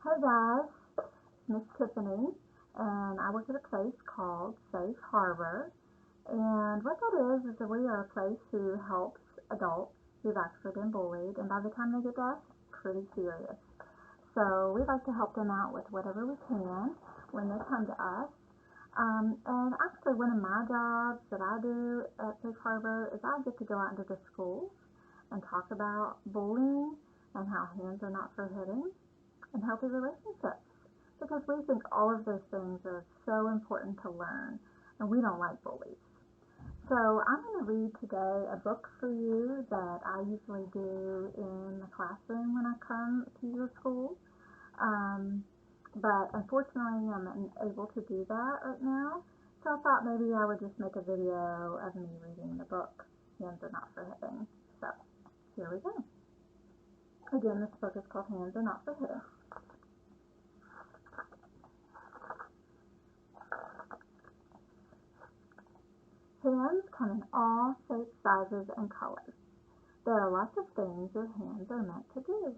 Hey guys, Miss Tiffany, and I work at a place called Safe Harbor. And what that is that we are a place who helps adults who've actually been bullied, and by the time they get to us, pretty serious. So we like to help them out with whatever we can when they come to us. And actually, one of my jobs that I do at Safe Harbor is I get to go out into the schools and talk about bullying and how hands are not for hitting and healthy relationships because we think all of those things are so important to learn and we don't like bullies. So I'm going to read today a book for you that I usually do in the classroom when I come to your school. Um, but unfortunately, I'm unable to do that right now. So I thought maybe I would just make a video of me reading the book, Hands Are Not for Hitting. So here we go. Again, this book is called Hands Are Not for Hitting. Hands come in all shapes, sizes, and colors. There are lots of things your hands are meant to do.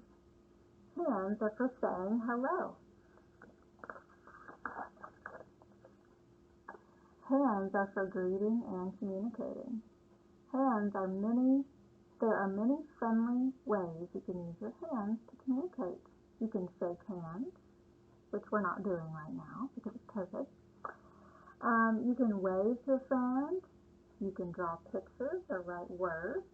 Hands are for saying hello. Hands are for greeting and communicating. Hands are many, there are many friendly ways you can use your hands to communicate. You can shake hands, which we're not doing right now because of COVID. You can wave to a friend. You can draw pictures or write words.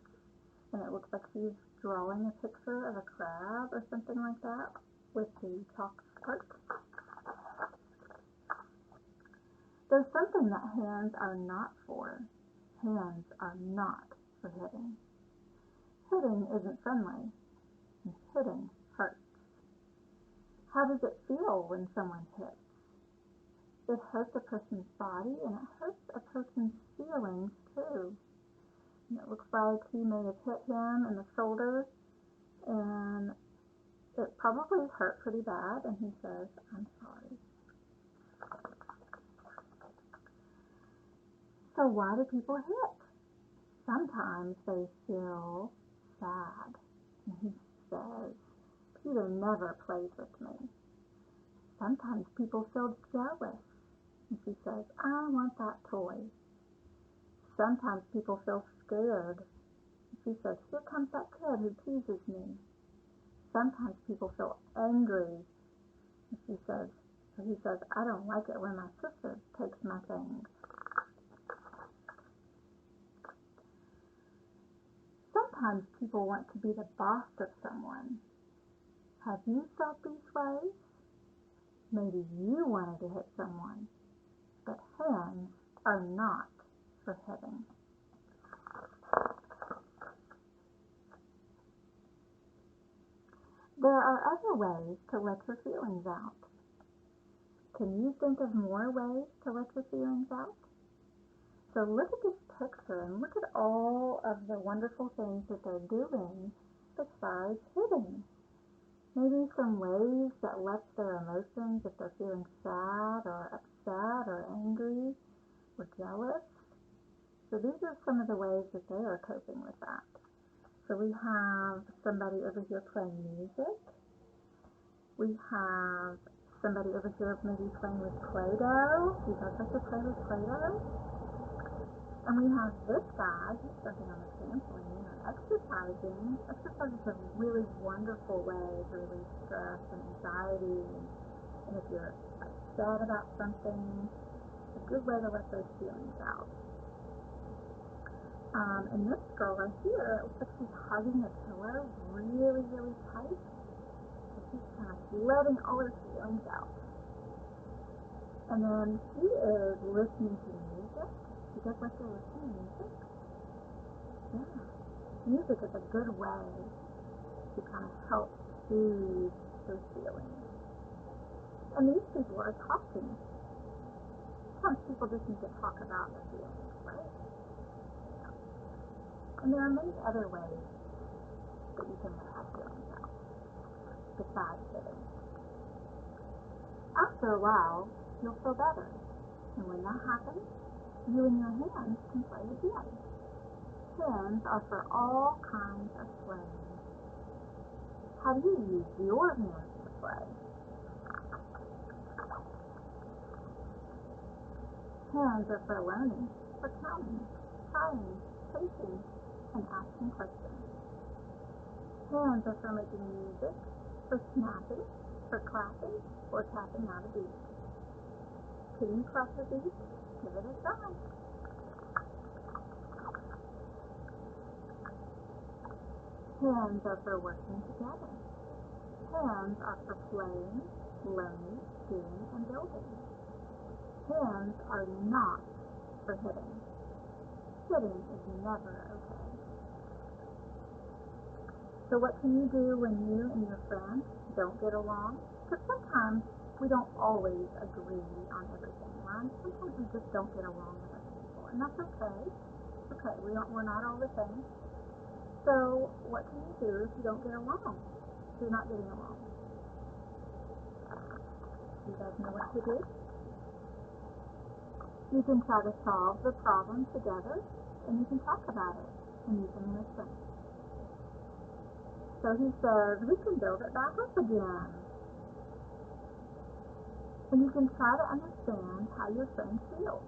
And it looks like she's drawing a picture of a crab or something like that with the chalk part. There's something that hands are not for. Hands are not for hitting. Hitting isn't friendly, and hitting hurts. How does it feel when someone hits? It hurts a person's body and it hurts a person's feelings too. And it looks like he may have hit him in the shoulder and it probably hurt pretty bad and he says, I'm sorry. So why do people hit? Sometimes they feel sad. And he says, Peter never plays with me. Sometimes people feel jealous. And she says, I want that toy. Sometimes people feel scared. And she says, here comes that kid who teases me. Sometimes people feel angry. And he says, I don't like it when my sister takes my things. Sometimes people want to be the boss of someone. Have you felt these ways? Maybe you wanted to hit someone, but hands are not for hitting. There are other ways to let your feelings out. Can you think of more ways to let your feelings out? So look at this picture and look at all of the wonderful things that they're doing besides hitting. Maybe some ways that lets their emotions if they're feeling sad or upset or angry or jealous. So these are some of the ways that they are coping with that. So we have somebody over here playing music. We have somebody over here maybe playing with Play-Doh. He does like to play with Play-Doh. And we have this guy, he's jumping on the trampoline or exercising. Exercise is a really wonderful way to release stress and anxiety. And if you're upset about something, it's a good way to let those feelings out. And this girl right here, it looks like she's hugging the pillow really, really tight. So she's kind of letting all her feelings out. And then she is listening to music. She does like to listen to music. Yeah. Music is a good way to kind of help soothe those feelings. And these people are talking. Sometimes people just need to talk about their feelings, right? And there are many other ways that you can let your feelings out besides hitting. After a while, you'll feel better. And when that happens, you and your hands can play again. Hands are for all kinds of playing. How do you use your hands to play? Hands are for learning, for counting, trying, chasing, and asking questions. Hands are for making music, for snapping, for clapping, or tapping out a beat. Can you clap a beat? Give it a try. Hands are for working together. Hands are for playing, learning, doing, and building. Hands are not for hitting. Hitting is never okay. So what can you do when you and your friend don't get along? Because sometimes we don't always agree on everything, right? Sometimes we just don't get along with other people, and that's okay. It's okay, we're not all the same. So what can you do if you don't get along? If you're not getting along? You guys know what to do? You can try to solve the problem together, and you can talk about it, and you can listen. So he says, we can build it back up again. And you can try to understand how your friend feels.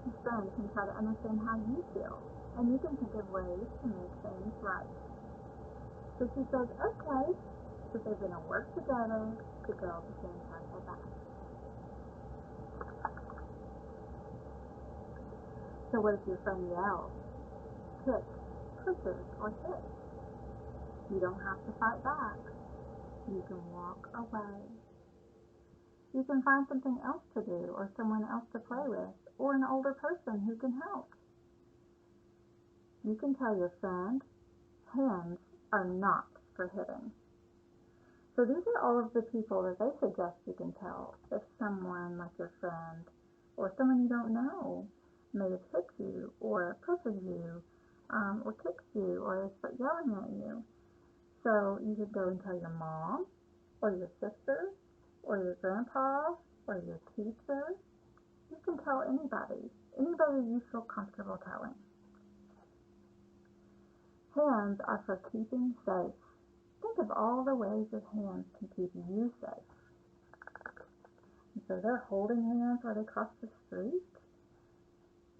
Your friend can try to understand how you feel, and you can think of ways to make things right. So she says, okay, so they're going to work together to build the sandcastle back. So what if your friend yells, kicks, pushes, or hits? You don't have to fight back. You can walk away. You can find something else to do, or someone else to play with, or an older person who can help. You can tell your friend, hands are not for hitting. So these are all of the people that they suggest you can tell if someone like your friend or someone you don't know may have hit you or pushes you or kicks you or they start yelling at you. So you could go and tell your mom or your sister or your grandpa or your teacher. You can tell anybody you feel comfortable telling. Hands are for keeping safe. Think of all the ways that hands can keep you safe. And so they're holding hands while they cross the street.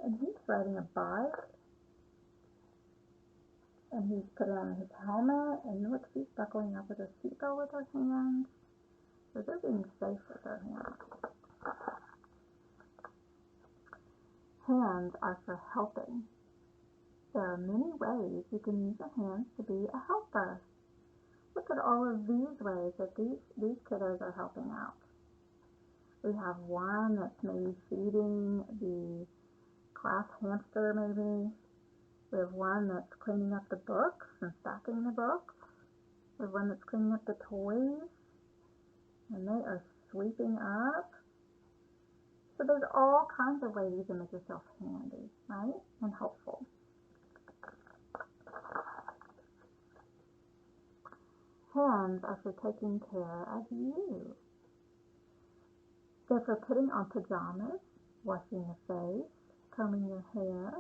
And he's riding a bike. And he's putting on his helmet. And look, she's buckling up with her seatbelt with her hands. So they're being safe with their hands. Hands are for helping. There are many ways you can use your hands to be a helper. Look at all of these ways that these kiddos are helping out. We have one that's maybe feeding the class hamster maybe. We have one that's cleaning up the books and stacking the books. We have one that's cleaning up the toys. And they are sweeping up. So there's all kinds of ways you can make yourself handy, right? And helpful. Hands are for taking care of you. They're for putting on pajamas, washing your face, combing your hair,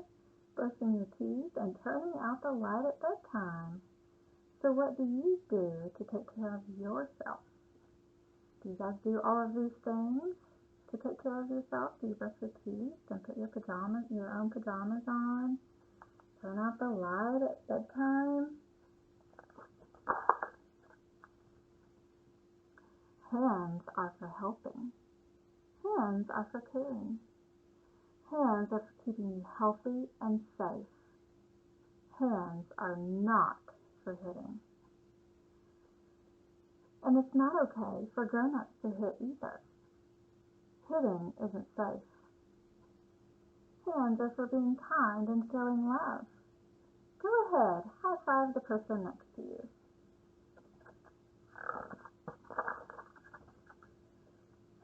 brushing your teeth, and turning out the light at bedtime. So what do you do to take care of yourself? Do you guys do all of these things to take care of yourself? Do you brush your teeth and put your own pajamas on? Turn out the light at bedtime? Hands are for helping. Hands are for caring. Hands are for keeping you healthy and safe. Hands are not for hitting. And it's not okay for grown-ups to hit either. Hitting isn't safe. Hands are for being kind and showing love. Go ahead, high five the person next to you.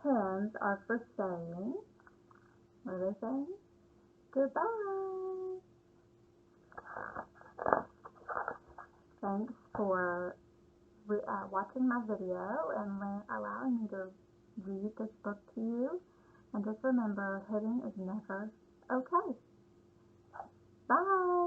Hands are for saying, what are they saying? Goodbye. Thanks for watching my video and allowing me to read this book to you. And just remember, hitting is never okay. Bye.